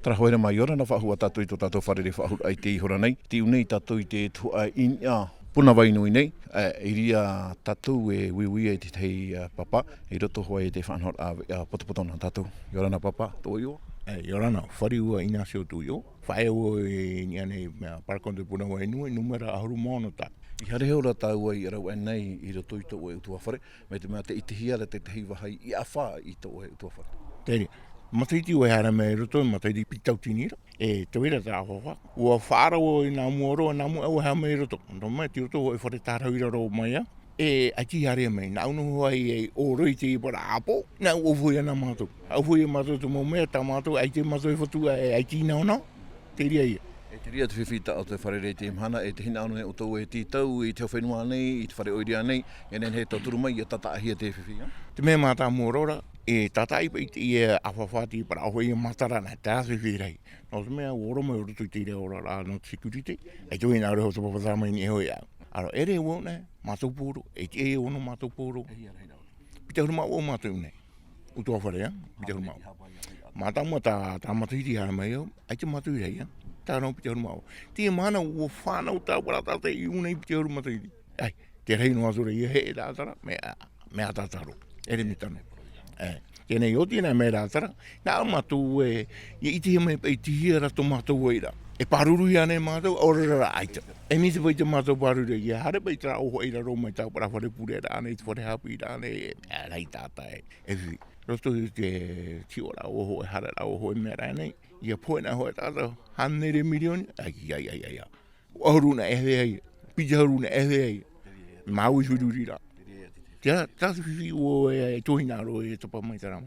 Trahoera mai ora na whahua tātou i tō tātou wharere whahura ai te ihora nei. Ti unei tātou i te tua inia puna wainui nei. Iria tātou e wiwi e te tei papa. I roto hoa e te whanhor a potopotona tātou. Yorana papa, tō iho? Yorana, whariua ina seo tu yo. Whae o e ni ane parakonde puna wainui, numera ahuru mono tā. I hare heora tāu ai rau nei i roto i tō e utua whare. Me te mea te itihia le te tehi wahai i awha i tō e utua whare. Tēri. Mataiti o e hara me roto, mataiti pitau tinira. E tawira tā hoa. Ua whaara o i nā muaro, nā mua o hea me roto. Ndo mai, ti roto o e whare tārauira ro mai a. E aiki harea mei, nā unu hoa i o roi te i para apo, nā uofuia nā mātou. Uofuia mātou tu mau mea, tā mātou, ai te mātou e whatua e aiki nao nao. Tēria ia. E te ria te whiwhita o te wharere te mhana, e te hina anu e o tau e titau, i te whenua nei, i te whare oiria nei, e nen he tau turu mai i a tata ahia te whiwhia. Te mea mātā muarora, e tata i i e awhawhati i para aho i matarana, tā whiwhirei. Nō te mea oro mai o rutu i te rea ora rā no security, e tui nā reho te papatama i ni hoi au. Aro ere o nei, mātou pōro, e te e ono mātou pōro. Pita huruma o mātou nei. Utua wharea, pita huruma o. Mātā mua tā matuhiri hara mai au, ai te matuhiri ia. Tā rau pita huruma o. Te mana ua whānau tā waratata i unei pita huruma matuhiri. Ai, te rei no azura ia he e rātara, mea tātaro. Ere mi tanu. Tēnei o tēnei mea rātara, nā mātou e iti he mai pai tihia rato mātou oira. E paruru ia nei mātou, orara aita. E misi pai te mātou paruru ia, hare pai tera oho eira ro mai tau para whare pure rāne, te whare hapu i rāne, e rei tāta e. E fi, rosto i te tiora oho e hara oho e mea rāne, ia poena hoa tāta, hanere milioni, ai. Ahuruna e hei, pija haruna e hei, mau i hururi rā. Tia, tātu whiwhi o e tohina ro e topa mai tarama.